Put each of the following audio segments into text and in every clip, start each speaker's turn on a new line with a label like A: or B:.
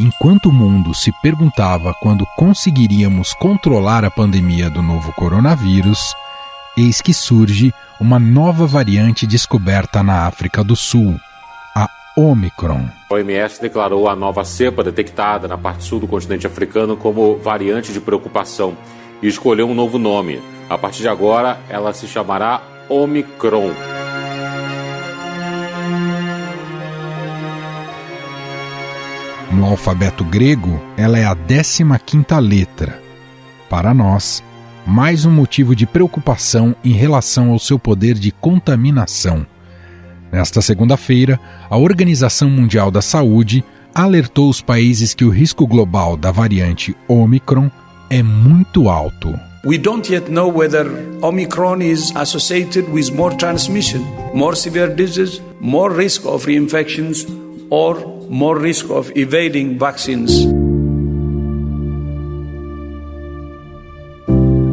A: enquanto o mundo se perguntava quando conseguiríamos controlar a pandemia do novo coronavírus, eis que surge uma nova variante descoberta na África do Sul, a Omicron.
B: A OMS declarou a nova cepa detectada na parte sul do continente africano como variante de preocupação e escolheu um novo nome. A partir de agora, ela se chamará Omicron.
A: No alfabeto grego, ela é a 15ª letra. Para nós, mais um motivo de preocupação em relação ao seu poder de contaminação. Nesta segunda-feira, a Organização Mundial da Saúde alertou os países que o risco global da variante Omicron é muito alto.
C: We don't yet know whether Omicron is associated with more transmission, more severe disease, more risk of reinfections, or more risk of evading vaccines.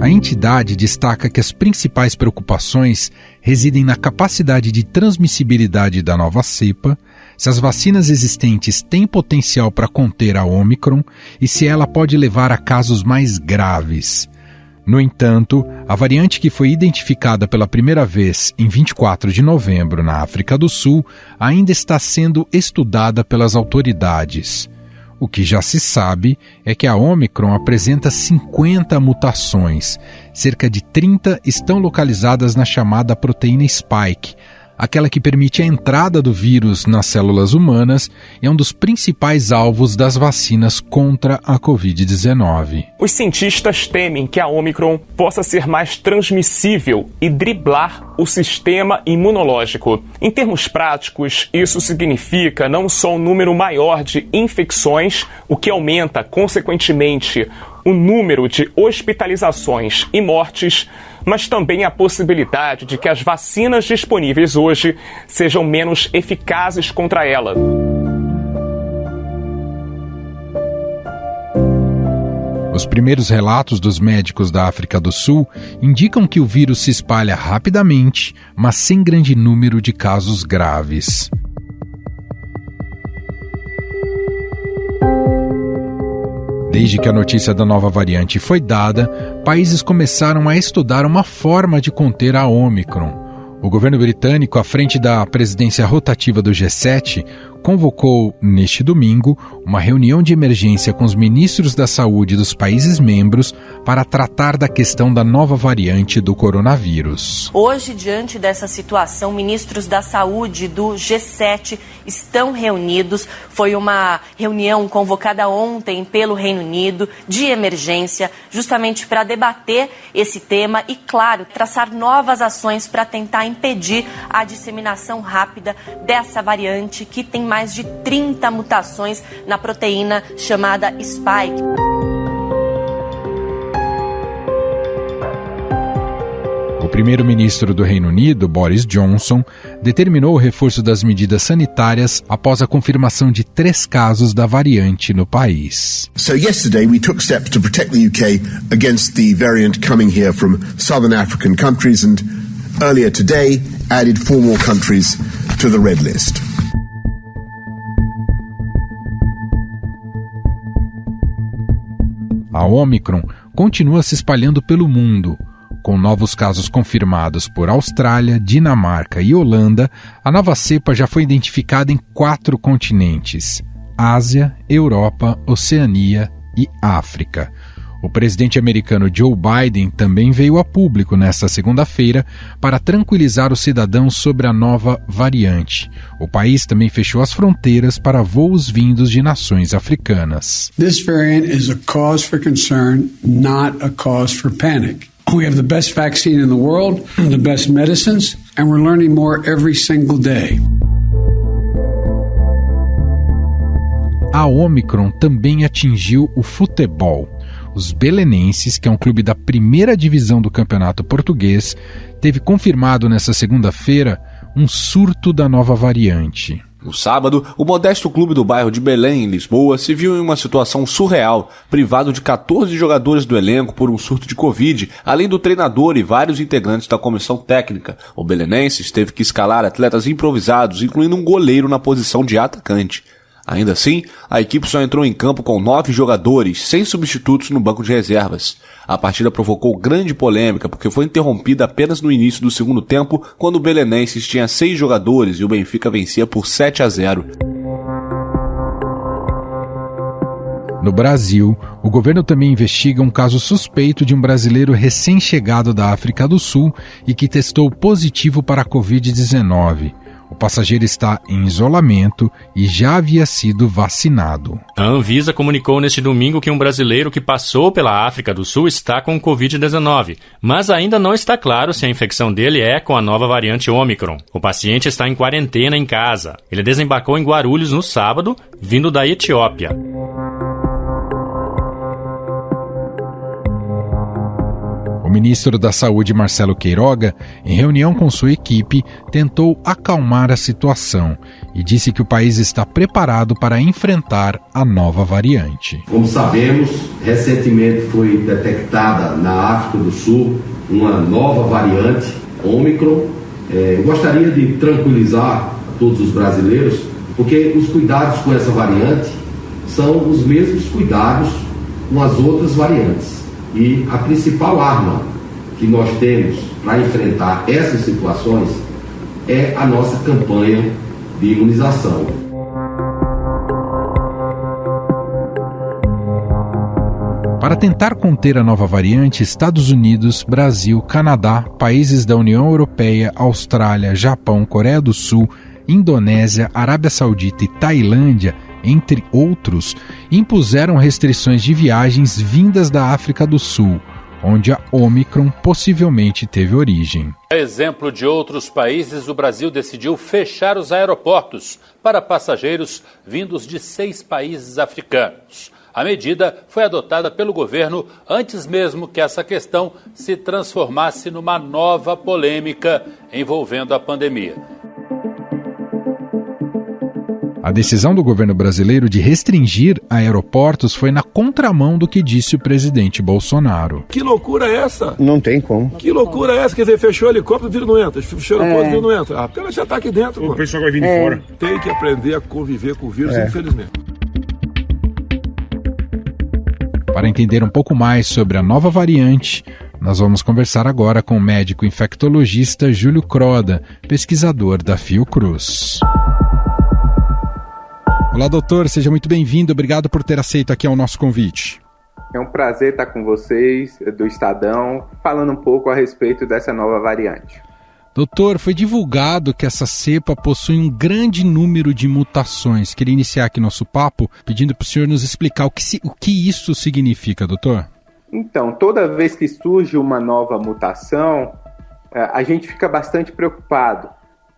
A: A entidade destaca que as principais preocupações residem na capacidade de transmissibilidade da nova cepa, se as vacinas existentes têm potencial para conter a Omicron e se ela pode levar a casos mais graves. No entanto, a variante que foi identificada pela primeira vez em 24 de novembro na África do Sul ainda está sendo estudada pelas autoridades. O que já se sabe é que a Omicron apresenta 50 mutações. Cerca de 30 estão localizadas na chamada proteína Spike, aquela que permite a entrada do vírus nas células humanas e é um dos principais alvos das vacinas contra a Covid-19.
D: Os cientistas temem que a Omicron possa ser mais transmissível e driblar o sistema imunológico. Em termos práticos, isso significa não só um número maior de infecções, o que aumenta, consequentemente, o número de hospitalizações e mortes, mas também a possibilidade de que as vacinas disponíveis hoje sejam menos eficazes contra ela.
A: Os primeiros relatos dos médicos da África do Sul indicam que o vírus se espalha rapidamente, mas sem grande número de casos graves. Desde que a notícia da nova variante foi dada, países começaram a estudar uma forma de conter a Omicron. O governo britânico, à frente da presidência rotativa do G7, convocou, neste domingo, uma reunião de emergência com os ministros da saúde dos países membros para tratar da questão da nova variante do coronavírus.
E: Hoje, diante dessa situação, ministros da saúde do G7 estão reunidos. Foi uma reunião convocada ontem pelo Reino Unido de emergência, justamente para debater esse tema e, claro, traçar novas ações para tentar impedir a disseminação rápida dessa variante que tem mais de 30 mutações na proteína chamada Spike.
A: O primeiro-ministro do Reino Unido, Boris Johnson, determinou o reforço das medidas sanitárias após a confirmação de 3 casos da variante no país.
F: So yesterday we took steps to protect the UK against the variant coming here from southern African countries and earlier today added 4 more countries to the red list.
A: A Omicron continua se espalhando pelo mundo. Com novos casos confirmados por Austrália, Dinamarca e Holanda, a nova cepa já foi identificada em 4 continentes: Ásia, Europa, Oceania e África. O presidente americano Joe Biden também veio a público nesta segunda-feira para tranquilizar os cidadãos sobre a nova variante. O país também fechou as fronteiras para voos vindos de nações africanas.
G: This variant is a cause for concern, not a cause for panic. We have the best vaccine in the world, the best medicines, and we're learning more every single day.
A: A Omicron também atingiu o futebol. Os belenenses, que é um clube da primeira divisão do campeonato português, teve confirmado nesta segunda-feira um surto da nova variante.
H: No sábado, o modesto clube do bairro de Belém, em Lisboa, se viu em uma situação surreal, privado de 14 jogadores do elenco por um surto de Covid, além do treinador e vários integrantes da comissão técnica. O belenenses teve que escalar atletas improvisados, incluindo um goleiro na posição de atacante. Ainda assim, a equipe só entrou em campo com 9 jogadores, sem substitutos no banco de reservas. A partida provocou grande polêmica porque foi interrompida apenas no início do segundo tempo, quando o Belenenses tinha 6 jogadores e o Benfica vencia por 7-0.
A: No Brasil, o governo também investiga um caso suspeito de um brasileiro recém-chegado da África do Sul e que testou positivo para a Covid-19. O passageiro está em isolamento e já havia sido vacinado.
I: A Anvisa comunicou neste domingo que um brasileiro que passou pela África do Sul está com Covid-19, mas ainda não está claro se a infecção dele é com a nova variante Ômicron. O paciente está em quarentena em casa. Ele desembarcou em Guarulhos no sábado, vindo da Etiópia.
A: O ministro da Saúde, Marcelo Queiroga, em reunião com sua equipe, tentou acalmar a situação e disse que o país está preparado para enfrentar a nova variante.
J: Como sabemos, recentemente foi detectada na África do Sul uma nova variante, Ômicron. Eu gostaria de tranquilizar todos os brasileiros, porque os cuidados com essa variante são os mesmos cuidados com as outras variantes. E a principal arma que nós temos para enfrentar essas situações é a nossa campanha de imunização.
A: Para tentar conter a nova variante, Estados Unidos, Brasil, Canadá, países da União Europeia, Austrália, Japão, Coreia do Sul, Indonésia, Arábia Saudita e Tailândia, entre outros, impuseram restrições de viagens vindas da África do Sul, onde a Ômicron possivelmente teve origem.
K: A exemplo de outros países, o Brasil decidiu fechar os aeroportos para passageiros vindos de 6 países africanos. A medida foi adotada pelo governo antes mesmo que essa questão se transformasse numa nova polêmica envolvendo a pandemia.
A: A decisão do governo brasileiro de restringir aeroportos foi na contramão do que disse o presidente Bolsonaro.
L: Que loucura é essa?
M: Não tem como.
L: Que loucura é essa? Quer dizer, fechou o helicóptero, o vírus não entra. Fechou o aeroporto, o vírus não entra. Porque ela já está aqui dentro.
M: O pessoal vai vir de fora.
L: Tem que aprender a conviver com o vírus, infelizmente.
A: Para entender um pouco mais sobre a nova variante, nós vamos conversar agora com o médico infectologista Júlio Croda, pesquisador da Fiocruz. Olá, doutor, seja muito bem-vindo. Obrigado por ter aceito aqui o nosso convite.
N: É um prazer estar com vocês do Estadão, falando um pouco a respeito dessa nova variante.
A: Doutor, foi divulgado que essa cepa possui um grande número de mutações. Queria iniciar aqui nosso papo pedindo para o senhor nos explicar o que isso significa, doutor.
N: Então, toda vez que surge uma nova mutação, a gente fica bastante preocupado,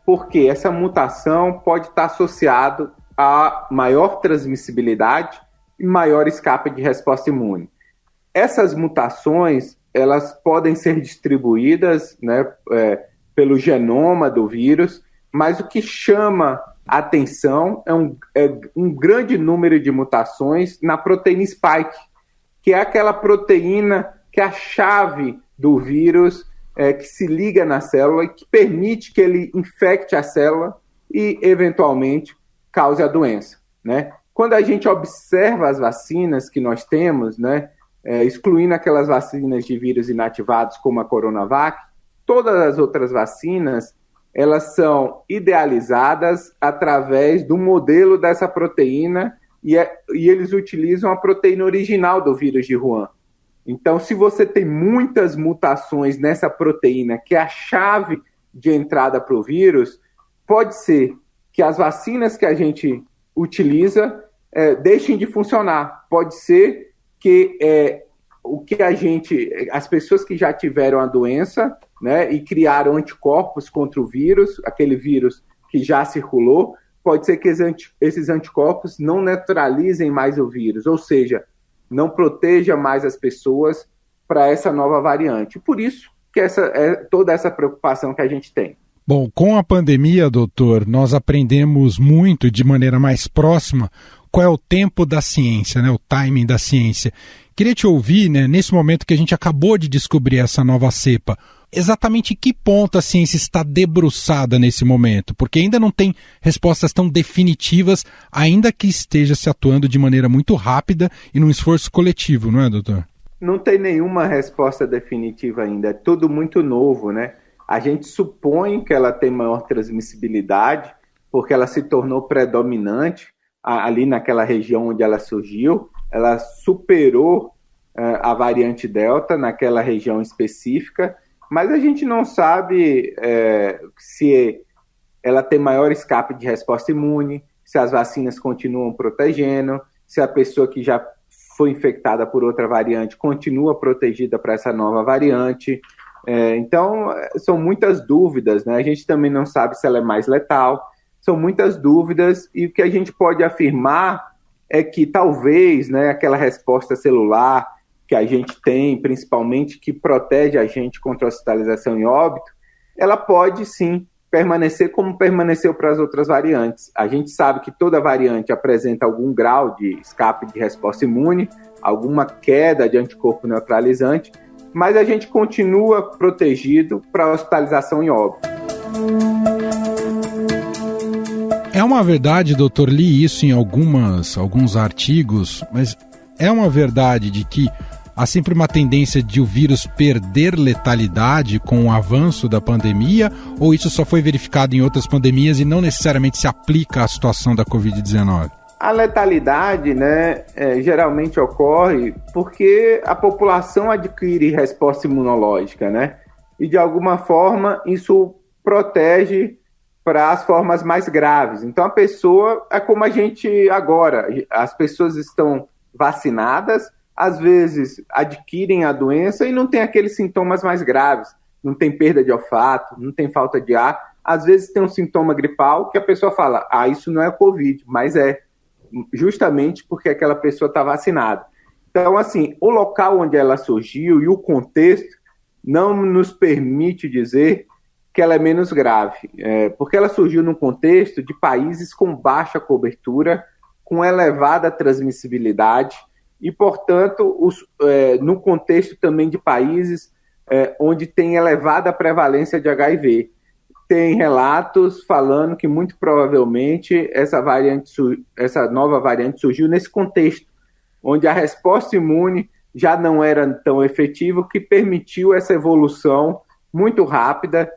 N: porque essa mutação pode estar associada a maior transmissibilidade e maior escape de resposta imune. Essas mutações, elas podem ser distribuídas, né, pelo genoma do vírus, mas o que chama a atenção é um grande número de mutações na proteína spike, que é aquela proteína que é a chave do vírus, que se liga na célula e que permite que ele infecte a célula e, eventualmente, cause a doença, né? Quando a gente observa as vacinas que nós temos, né, excluindo aquelas vacinas de vírus inativados como a Coronavac, todas as outras vacinas, elas são idealizadas através do modelo dessa proteína e eles utilizam a proteína original do vírus de Wuhan. Então, se você tem muitas mutações nessa proteína, que é a chave de entrada para o vírus, pode ser que as vacinas que a gente utiliza deixem de funcionar. Pode ser que as pessoas que já tiveram a doença, né, e criaram anticorpos contra o vírus, aquele vírus que já circulou, pode ser que esses anticorpos não neutralizem mais o vírus, ou seja, não proteja mais as pessoas para essa nova variante. Por isso que toda essa preocupação que a gente tem.
A: Bom, com a pandemia, doutor, nós aprendemos muito de maneira mais próxima qual é o tempo da ciência, né, o timing da ciência. Queria te ouvir, né, nesse momento que a gente acabou de descobrir essa nova cepa, exatamente que ponto a ciência está debruçada nesse momento? Porque ainda não tem respostas tão definitivas, ainda que esteja se atuando de maneira muito rápida e num esforço coletivo, não é, doutor?
N: Não tem nenhuma resposta definitiva ainda, é tudo muito novo, né? A gente supõe que ela tem maior transmissibilidade, porque ela se tornou predominante ali naquela região onde ela surgiu, ela superou a variante Delta naquela região específica, mas a gente não sabe se ela tem maior escape de resposta imune, se as vacinas continuam protegendo, se a pessoa que já foi infectada por outra variante continua protegida para essa nova variante. Então, são muitas dúvidas, né? A gente também não sabe se ela é mais letal, são muitas dúvidas, e o que a gente pode afirmar é que talvez, né, aquela resposta celular que a gente tem, principalmente, que protege a gente contra a hospitalização e óbito, ela pode sim permanecer como permaneceu para as outras variantes. A gente sabe que toda variante apresenta algum grau de escape de resposta imune, alguma queda de anticorpo neutralizante, mas a gente continua protegido para a hospitalização e óbito.
A: É uma verdade, doutor, li isso em alguns artigos, mas é uma verdade de que há sempre uma tendência de o vírus perder letalidade com o avanço da pandemia, ou isso só foi verificado em outras pandemias e não necessariamente se aplica à situação da Covid-19?
N: A letalidade, né, geralmente ocorre porque a população adquire resposta imunológica, né? E de alguma forma isso protege para as formas mais graves. Então a pessoa, é como a gente agora, as pessoas estão vacinadas, às vezes adquirem a doença e não tem aqueles sintomas mais graves, não tem perda de olfato, não tem falta de ar, às vezes tem um sintoma gripal que a pessoa fala, isso não é Covid, mas é, justamente porque aquela pessoa está vacinada. Então, assim, o local onde ela surgiu e o contexto não nos permite dizer que ela é menos grave, porque ela surgiu num contexto de países com baixa cobertura, com elevada transmissibilidade e, portanto, no contexto também de países onde tem elevada prevalência de HIV. Tem relatos falando que muito provavelmente essa nova variante surgiu nesse contexto, onde a resposta imune já não era tão efetiva, o que permitiu essa evolução muito rápida,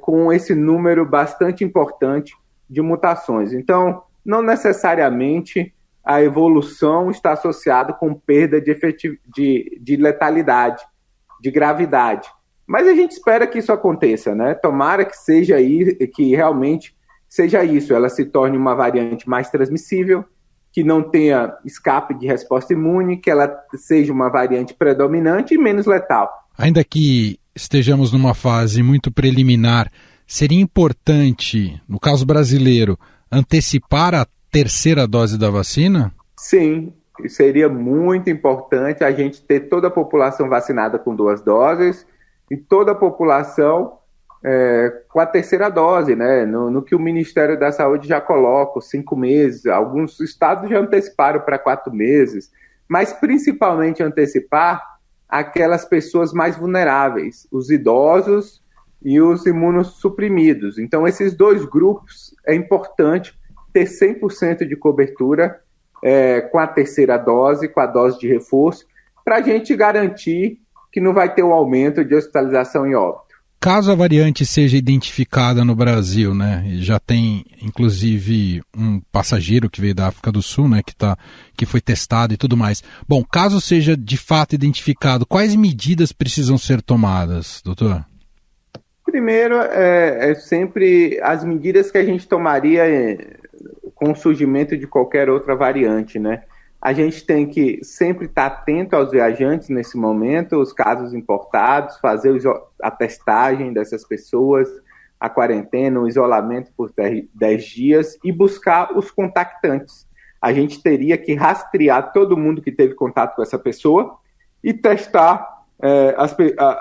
N: com esse número bastante importante de mutações. Então, não necessariamente a evolução está associada com perda de letalidade, de gravidade. Mas a gente espera que isso aconteça, né? Tomara que seja que realmente seja isso, ela se torne uma variante mais transmissível, que não tenha escape de resposta imune, que ela seja uma variante predominante e menos letal.
A: Ainda que estejamos numa fase muito preliminar, seria importante, no caso brasileiro, antecipar a terceira dose da vacina?
N: Sim, seria muito importante a gente ter toda a população vacinada com 2 doses e toda a população com a terceira dose, né? No que o Ministério da Saúde já coloca, 5 meses, alguns estados já anteciparam para 4 meses, mas principalmente antecipar aquelas pessoas mais vulneráveis, os idosos e os imunossuprimidos. Então, esses 2 grupos é importante ter 100% de cobertura com a terceira dose, com a dose de reforço, para a gente garantir que não vai ter um aumento de hospitalização e óbito.
A: Caso a variante seja identificada no Brasil, né, e já tem inclusive um passageiro que veio da África do Sul, né, que foi testado e tudo mais. Bom, caso seja de fato identificado, quais medidas precisam ser tomadas, doutor?
N: Primeiro, sempre as medidas que a gente tomaria com o surgimento de qualquer outra variante, né? A gente tem que sempre estar atento aos viajantes nesse momento, os casos importados, fazer a testagem dessas pessoas, a quarentena, o isolamento por 10 dias e buscar os contactantes. A gente teria que rastrear todo mundo que teve contato com essa pessoa e testar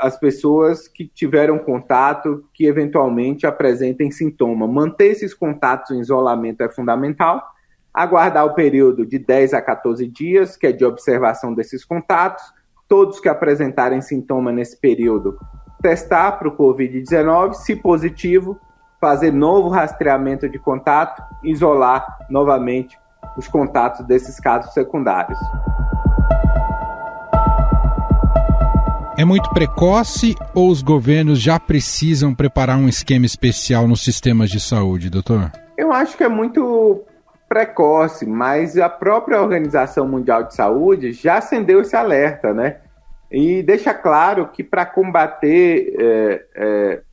N: as pessoas que tiveram contato, que eventualmente apresentem sintoma. Manter esses contatos em isolamento é fundamental. Aguardar o período de 10 a 14 dias, que é de observação desses contatos. Todos que apresentarem sintoma nesse período testar para o Covid-19, se positivo, fazer novo rastreamento de contato, isolar novamente os contatos desses casos secundários.
A: É muito precoce ou os governos já precisam preparar um esquema especial nos sistemas de saúde, doutor?
N: Eu acho que é muito precoce, mas a própria Organização Mundial de Saúde já acendeu esse alerta, né? E deixa claro que para combater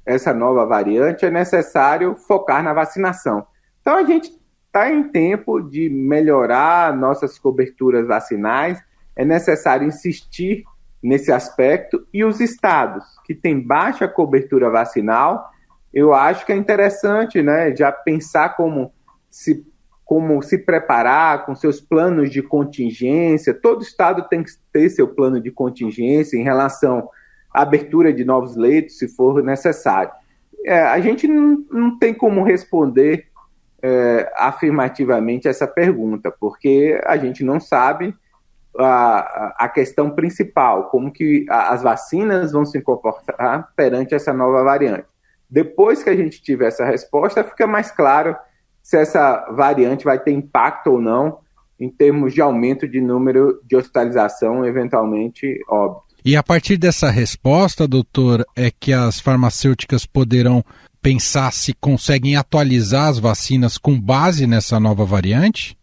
N: essa nova variante é necessário focar na vacinação. Então a gente está em tempo de melhorar nossas coberturas vacinais, é necessário insistir nesse aspecto, e os estados que têm baixa cobertura vacinal, eu acho que é interessante, né, já pensar como se preparar com seus planos de contingência. Todo estado tem que ter seu plano de contingência em relação à abertura de novos leitos, se for necessário. A gente não tem como responder afirmativamente essa pergunta, porque a gente não sabe a questão principal, como que as vacinas vão se comportar perante essa nova variante. Depois que a gente tiver essa resposta, fica mais claro se essa variante vai ter impacto ou não em termos de aumento de número de hospitalização, eventualmente óbito.
A: E a partir dessa resposta, doutor, é que as farmacêuticas poderão pensar se conseguem atualizar as vacinas com base nessa nova variante?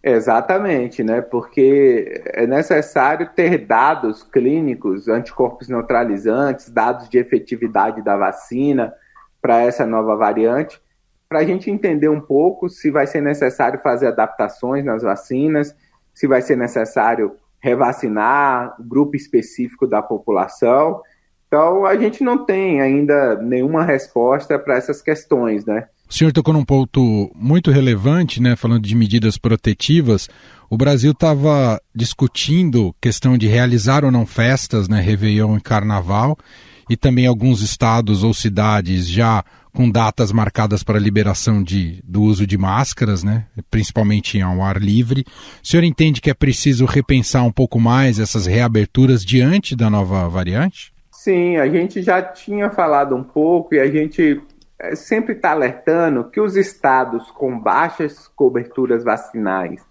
N: Exatamente, né? Porque é necessário ter dados clínicos, anticorpos neutralizantes, dados de efetividade da vacina para essa nova variante, para a gente entender um pouco se vai ser necessário fazer adaptações nas vacinas, se vai ser necessário revacinar grupo específico da população. Então, a gente não tem ainda nenhuma resposta para essas questões, né?
A: O senhor tocou num ponto muito relevante, né, falando de medidas protetivas. O Brasil estava discutindo questão de realizar ou não festas, né, Réveillon e Carnaval, e também alguns estados ou cidades já com datas marcadas para liberação do uso de máscaras, né, principalmente ao ar livre. O senhor entende que é preciso repensar um pouco mais essas reaberturas diante da nova variante?
N: Sim, a gente já tinha falado um pouco e a gente sempre está alertando que os estados com baixas coberturas vacinais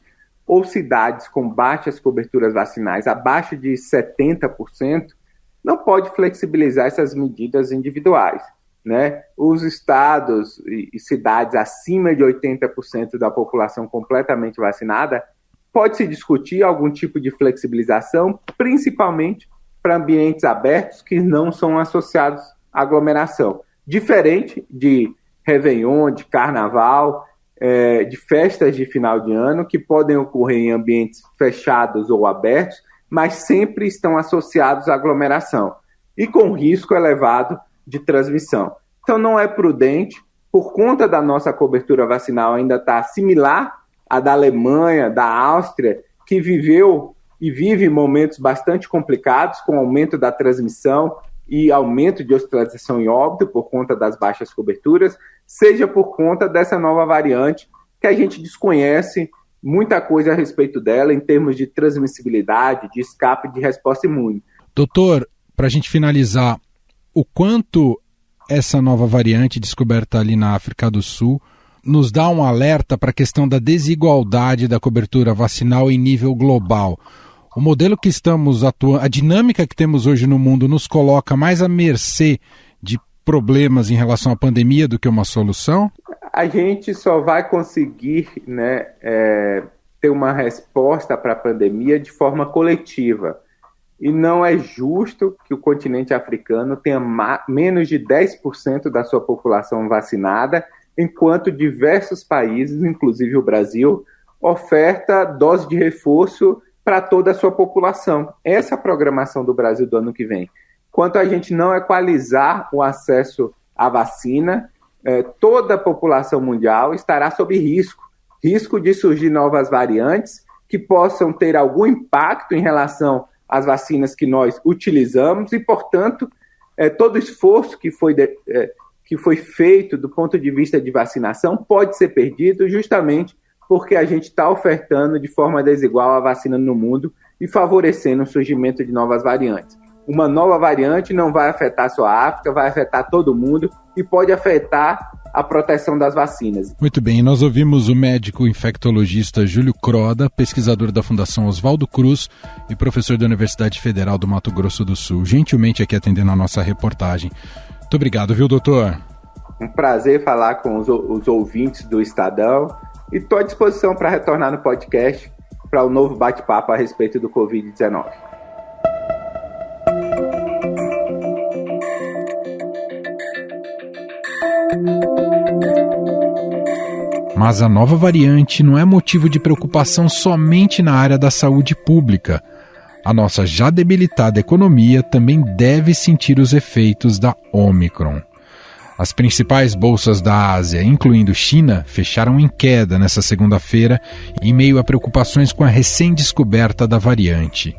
N: ou cidades com baixas coberturas vacinais abaixo de 70% não pode flexibilizar essas medidas individuais, né? Os estados e cidades acima de 80% da população completamente vacinada, pode-se discutir algum tipo de flexibilização, principalmente para ambientes abertos que não são associados à aglomeração. Diferente de Réveillon, de Carnaval, de festas de final de ano, que podem ocorrer em ambientes fechados ou abertos, mas sempre estão associados à aglomeração e com risco elevado de transmissão. Então não é prudente, por conta da nossa cobertura vacinal ainda está similar à da Alemanha, da Áustria, que viveu e vive momentos bastante complicados com aumento da transmissão e aumento de hospitalização e óbito por conta das baixas coberturas, seja por conta dessa nova variante que a gente desconhece muita coisa a respeito dela em termos de transmissibilidade, de escape de resposta imune.
A: Doutor, para a gente finalizar, o quanto essa nova variante descoberta ali na África do Sul nos dá um alerta para a questão da desigualdade da cobertura vacinal em nível global? O modelo que estamos atuando, a dinâmica que temos hoje no mundo nos coloca mais à mercê de problemas em relação à pandemia do que uma solução?
N: A gente só vai conseguir, né, ter uma resposta para a pandemia de forma coletiva. E não é justo que o continente africano tenha menos de 10% da sua população vacinada, enquanto diversos países, inclusive o Brasil, oferta dose de reforço para toda a sua população. Essa é a programação do Brasil do ano que vem. Enquanto a gente não equalizar o acesso à vacina, toda a população mundial estará sob risco de surgir novas variantes que possam ter algum impacto em relação às vacinas que nós utilizamos e, portanto, todo esforço que foi feito do ponto de vista de vacinação pode ser perdido justamente porque a gente está ofertando de forma desigual a vacina no mundo e favorecendo o surgimento de novas variantes. uma nova variante não vai afetar só a África, vai afetar todo mundo e pode afetar a proteção das vacinas.
A: Muito bem, nós ouvimos o médico infectologista Júlio Croda, pesquisador da Fundação Oswaldo Cruz e professor da Universidade Federal do Mato Grosso do Sul, gentilmente aqui atendendo a nossa reportagem. Muito obrigado, viu, doutor?
N: Um prazer falar com os ouvintes do Estadão e estou à disposição para retornar no podcast para um novo bate-papo a respeito do Covid-19.
A: Mas a nova variante não é motivo de preocupação somente na área da saúde pública. A nossa já debilitada economia também deve sentir os efeitos da Omicron. As principais bolsas da Ásia, incluindo China, fecharam em queda nesta segunda-feira em meio a preocupações com a recém-descoberta da variante.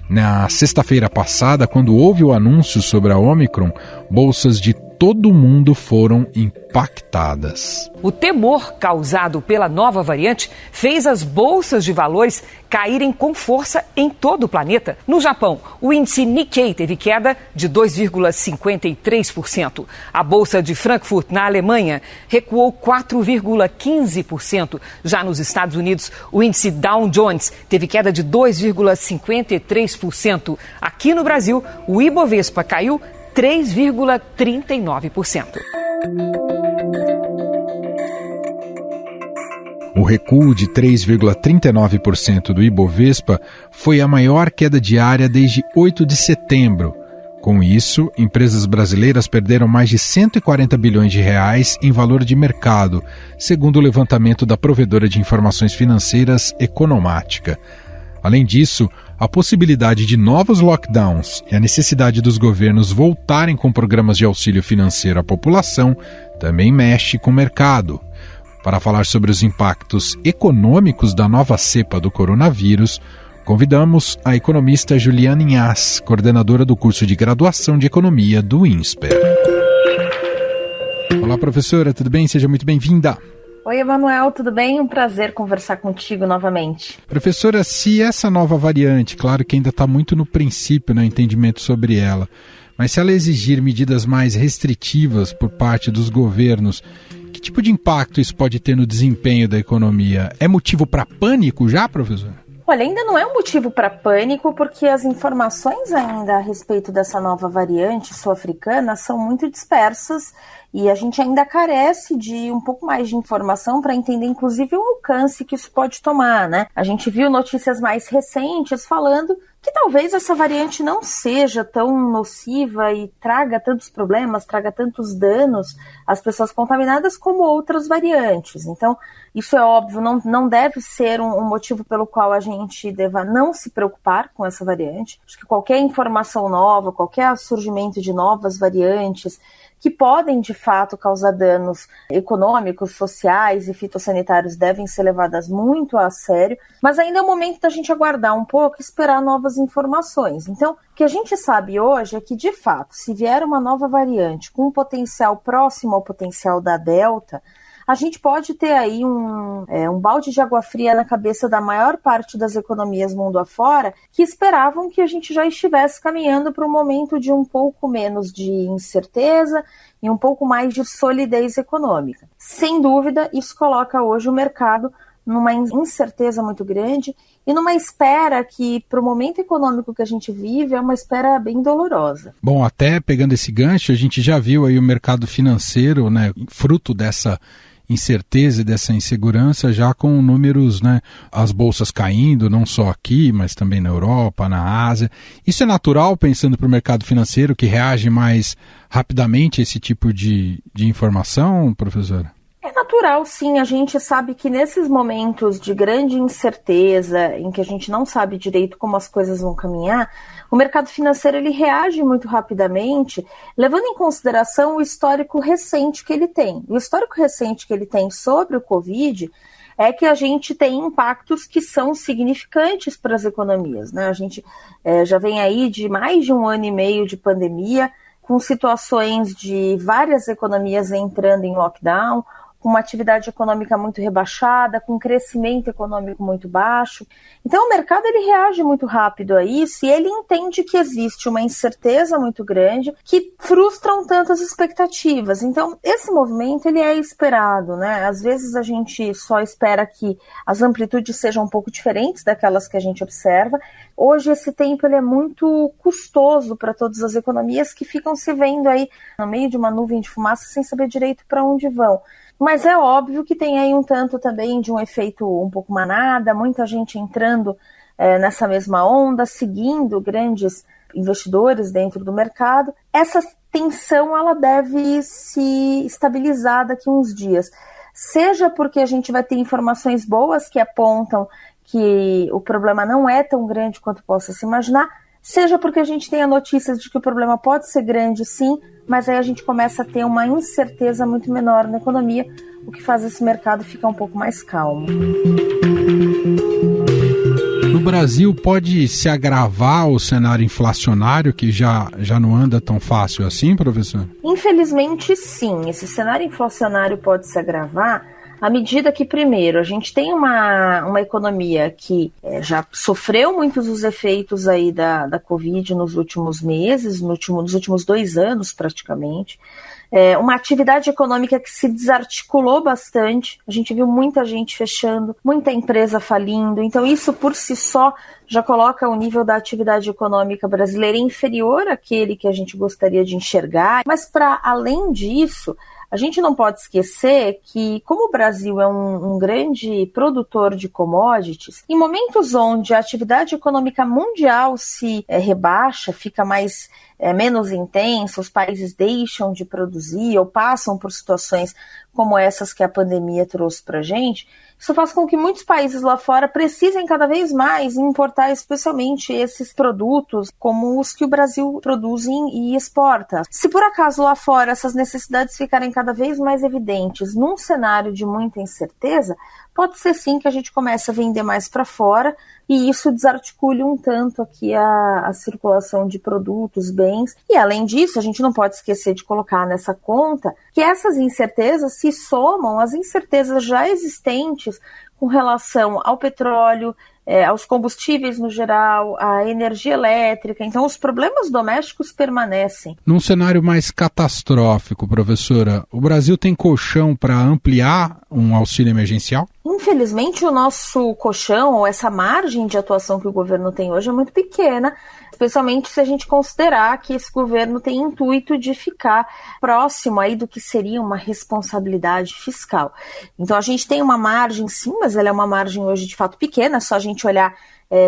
A: Na sexta-feira passada, quando houve o anúncio sobre a Omicron, bolsas de todo o mundo foram impactadas.
M: O temor causado pela nova variante fez as bolsas de valores caírem com força em todo o planeta. No Japão, o índice Nikkei teve queda de 2,53%. A bolsa de Frankfurt, na Alemanha, recuou 4,15%. Já nos Estados Unidos, o índice Dow Jones teve queda de 2,53%. Aqui no Brasil, o Ibovespa caiu 3,39%.
A: O recuo de 3,39% do Ibovespa foi a maior queda diária desde 8 de setembro. Com isso, empresas brasileiras perderam mais de 140 bilhões de reais em valor de mercado, segundo o levantamento da provedora de informações financeiras Economática. Além disso, a possibilidade de novos lockdowns e a necessidade dos governos voltarem com programas de auxílio financeiro à população também mexe com o mercado. Para falar sobre os impactos econômicos da nova cepa do coronavírus, convidamos a economista Juliana Inhas, coordenadora do curso de graduação de economia do INSPER. Olá, professora, tudo bem? Seja muito bem-vinda.
O: Oi, Emanuel, tudo bem? Um prazer conversar contigo novamente.
A: Professora, se essa nova variante, claro que ainda está muito no princípio, né, entendimento sobre ela, mas se ela exigir medidas mais restritivas por parte dos governos, que tipo de impacto isso pode ter no desempenho da economia? É motivo para pânico já, professora?
O: Olha, ainda não é um motivo para pânico, porque as informações ainda a respeito dessa nova variante sul-africana são muito dispersas e a gente ainda carece de um pouco mais de informação para entender, inclusive, o alcance que isso pode tomar, né? A gente viu notícias mais recentes falando que talvez essa variante não seja tão nociva e traga tantos problemas, traga tantos danos às pessoas contaminadas como outras variantes. Então, isso é óbvio, não deve ser um motivo pelo qual a gente deva não se preocupar com essa variante. Acho que qualquer informação nova, qualquer surgimento de novas variantes que podem, de fato, causar danos econômicos, sociais e fitossanitários devem ser levadas muito a sério, mas ainda é o momento da gente aguardar um pouco e esperar novas informações. Então, o que a gente sabe hoje é que, de fato, se vier uma nova variante com um potencial próximo ao potencial da Delta, a gente pode ter aí um balde de água fria na cabeça da maior parte das economias mundo afora, que esperavam que a gente já estivesse caminhando para um momento de um pouco menos de incerteza e um pouco mais de solidez econômica. Sem dúvida, isso coloca hoje o mercado numa incerteza muito grande e numa espera que, para o momento econômico que a gente vive, é uma espera bem dolorosa.
A: Bom, até pegando esse gancho, a gente já viu aí o mercado financeiro, né, fruto dessa incerteza e dessa insegurança, já com números, né, as bolsas caindo, não só aqui, mas também na Europa, na Ásia. Isso é natural, pensando para o mercado financeiro, que reage mais rapidamente a esse tipo de informação, professora?
O: É natural, sim. A gente sabe que nesses momentos de grande incerteza, em que a gente não sabe direito como as coisas vão caminhar, o mercado financeiro ele reage muito rapidamente, levando em consideração o histórico recente que ele tem. O histórico recente que ele tem sobre o Covid é que a gente tem impactos que são significantes para as economias, né? A gente já vem aí de mais de 1 ano e meio de pandemia, com situações de várias economias entrando em lockdown, com uma atividade econômica muito rebaixada, com crescimento econômico muito baixo. Então o mercado ele reage muito rápido a isso e ele entende que existe uma incerteza muito grande que frustra um tanto as expectativas. Então esse movimento ele é esperado, né? Às vezes a gente só espera que as amplitudes sejam um pouco diferentes daquelas que a gente observa. Hoje esse tempo ele é muito custoso para todas as economias que ficam se vendo aí no meio de uma nuvem de fumaça sem saber direito para onde vão. Mas é óbvio que tem aí um tanto também de um efeito um pouco manada, muita gente entrando nessa mesma onda, seguindo grandes investidores dentro do mercado. Essa tensão ela deve se estabilizar daqui a uns dias, seja porque a gente vai ter informações boas que apontam que o problema não é tão grande quanto possa se imaginar, seja porque a gente tenha notícias de que o problema pode ser grande sim, mas aí a gente começa a ter uma incerteza muito menor na economia, o que faz esse mercado ficar um pouco mais calmo.
A: No Brasil, pode se agravar o cenário inflacionário, que já não anda tão fácil assim, professor?
O: Infelizmente, sim. Esse cenário inflacionário pode se agravar à medida que, primeiro, a gente tem uma economia que já sofreu muitos dos efeitos aí da Covid nos últimos meses, nos últimos 2 anos praticamente, uma atividade econômica que se desarticulou bastante, a gente viu muita gente fechando, muita empresa falindo, então isso por si só já coloca o nível da atividade econômica brasileira inferior àquele que a gente gostaria de enxergar, mas para além disso, a gente não pode esquecer que, como o Brasil é um grande produtor de commodities, em momentos onde a atividade econômica mundial se rebaixa, fica menos intensa, os países deixam de produzir ou passam por situações como essas que a pandemia trouxe para a gente, isso faz com que muitos países lá fora precisem cada vez mais importar especialmente esses produtos como os que o Brasil produz e exporta. Se por acaso lá fora essas necessidades ficarem cada vez mais evidentes num cenário de muita incerteza, pode ser sim que a gente comece a vender mais para fora e isso desarticule um tanto aqui a circulação de produtos, bens. E além disso, a gente não pode esquecer de colocar nessa conta que essas incertezas se somam às incertezas já existentes com relação ao petróleo, aos combustíveis no geral, à energia elétrica. Então, os problemas domésticos permanecem.
A: Num cenário mais catastrófico, professora, o Brasil tem colchão para ampliar um auxílio emergencial?
O: Infelizmente, o nosso colchão, ou essa margem de atuação que o governo tem hoje é muito pequena, especialmente se a gente considerar que esse governo tem intuito de ficar próximo aí do que seria uma responsabilidade fiscal. Então a gente tem uma margem sim, mas ela é uma margem hoje de fato pequena, só a gente olhar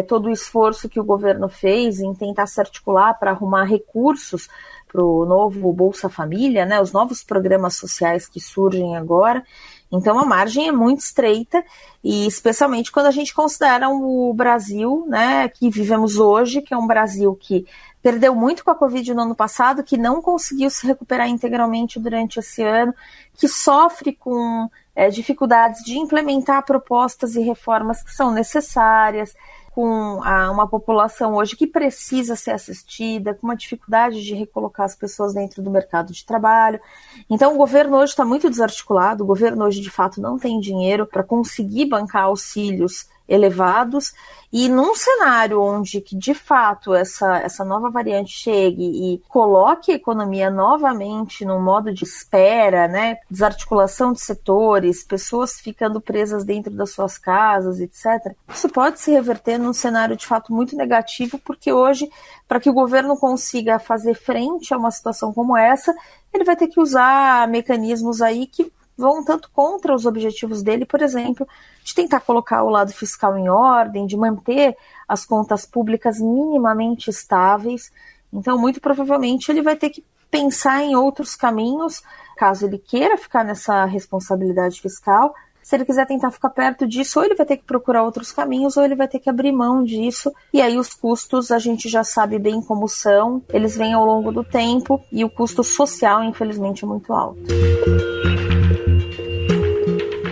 O: todo o esforço que o governo fez em tentar se articular para arrumar recursos para o novo Bolsa Família, né, os novos programas sociais que surgem agora. Então a margem é muito estreita e especialmente quando a gente considera o Brasil, né, que vivemos hoje, que é um Brasil que perdeu muito com a Covid no ano passado, que não conseguiu se recuperar integralmente durante esse ano, que sofre com dificuldades de implementar propostas e reformas que são necessárias, com uma população hoje que precisa ser assistida, com uma dificuldade de recolocar as pessoas dentro do mercado de trabalho. Então o governo hoje está muito desarticulado, o governo hoje de fato não tem dinheiro para conseguir bancar auxílios elevados, e num cenário onde que de fato essa nova variante chegue e coloque a economia novamente num modo de espera, né, desarticulação de setores, pessoas ficando presas dentro das suas casas, etc., isso pode se reverter num cenário de fato muito negativo, porque hoje, para que o governo consiga fazer frente a uma situação como essa, ele vai ter que usar mecanismos aí que vão tanto contra os objetivos dele, por exemplo, de tentar colocar o lado fiscal em ordem, de manter as contas públicas minimamente estáveis. Então, muito provavelmente, ele vai ter que pensar em outros caminhos, caso ele queira ficar nessa responsabilidade fiscal. Se ele quiser tentar ficar perto disso, ou ele vai ter que procurar outros caminhos, ou ele vai ter que abrir mão disso. E aí os custos, a gente já sabe bem como são, eles vêm ao longo do tempo, e o custo social, infelizmente, é muito alto.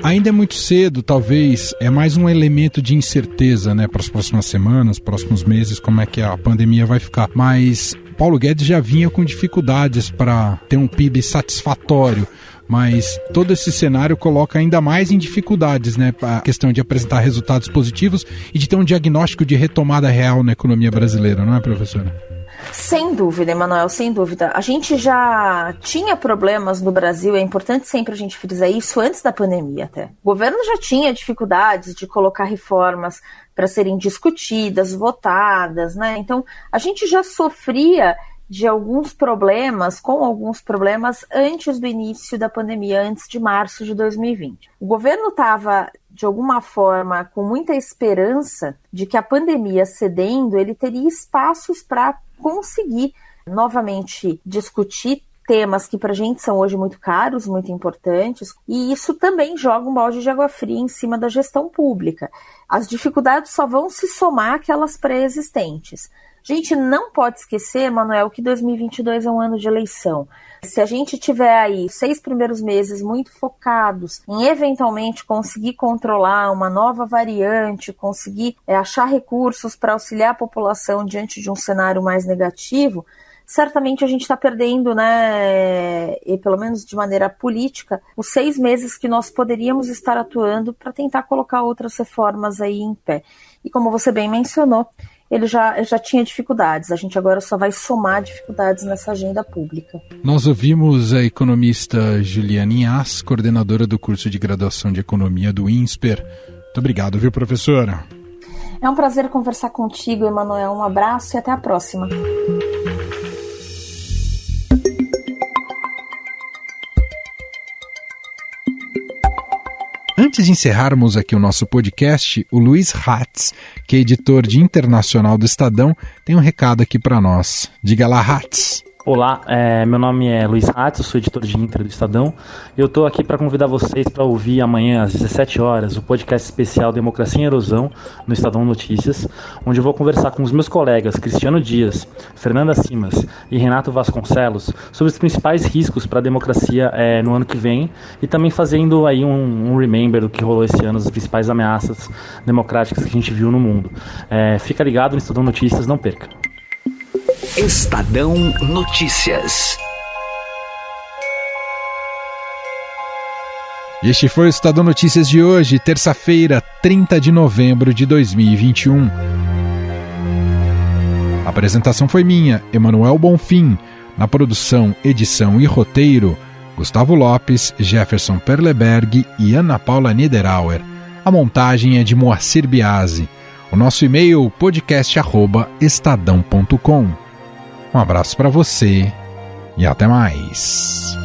A: Ainda é muito cedo, talvez, é mais um elemento de incerteza, né, para as próximas semanas, próximos meses, como é que a pandemia vai ficar. Mas Paulo Guedes já vinha com dificuldades para ter um PIB satisfatório. mas todo esse cenário coloca ainda mais em dificuldades, né? A questão de apresentar resultados positivos e de ter um diagnóstico de retomada real na economia brasileira, não é, professora?
O: Sem dúvida, Emanuel, sem dúvida. A gente já tinha problemas no Brasil, é importante sempre a gente frisar isso, antes da pandemia até. O governo já tinha dificuldades de colocar reformas para serem discutidas, votadas, né? Então, a gente já sofria de alguns problemas, antes do início da pandemia, antes de março de 2020. O governo estava, de alguma forma, com muita esperança de que a pandemia cedendo, ele teria espaços para conseguir novamente discutir temas que para a gente são hoje muito caros, muito importantes, e isso também joga um balde de água fria em cima da gestão pública. As dificuldades só vão se somar àquelas pré-existentes. A gente não pode esquecer, Manuel, que 2022 é um ano de eleição. Se a gente tiver aí 6 primeiros meses muito focados em eventualmente conseguir controlar uma nova variante, conseguir achar recursos para auxiliar a população diante de um cenário mais negativo, certamente a gente está perdendo, né, e pelo menos de maneira política, os 6 meses que nós poderíamos estar atuando para tentar colocar outras reformas aí em pé. E como você bem mencionou, ele já tinha dificuldades, a gente agora só vai somar dificuldades nessa agenda pública.
A: Nós ouvimos a economista Juliana Inhas, coordenadora do curso de graduação de economia do INSPER. Muito obrigado, viu, professora?
O: É um prazer conversar contigo, Emanuel. Um abraço e até a próxima.
A: Antes de encerrarmos aqui o nosso podcast, o Luiz Hatz, que é editor de internacional do Estadão, tem um recado aqui para nós. Diga lá, Hatz.
P: Olá, meu nome é Luiz Hatz, eu sou editor de Inter do Estadão. Eu estou aqui para convidar vocês para ouvir amanhã às 17 horas o podcast especial Democracia em Erosão no Estadão Notícias, onde eu vou conversar com os meus colegas Cristiano Dias, Fernanda Simas e Renato Vasconcelos sobre os principais riscos para a democracia no ano que vem e também fazendo aí um remember do que rolou esse ano, as principais ameaças democráticas que a gente viu no mundo. Fica ligado no Estadão Notícias, não perca.
Q: Estadão Notícias.
A: Este foi o Estadão Notícias de hoje, terça-feira, 30 de novembro de 2021. A apresentação foi minha, Emanuel Bonfim. Na produção, edição e roteiro, Gustavo Lopes, Jefferson Perleberg e Ana Paula Niederauer. A montagem é de Moacir Biasi. O nosso e-mail, podcast@estadão.com. Um abraço para você e até mais.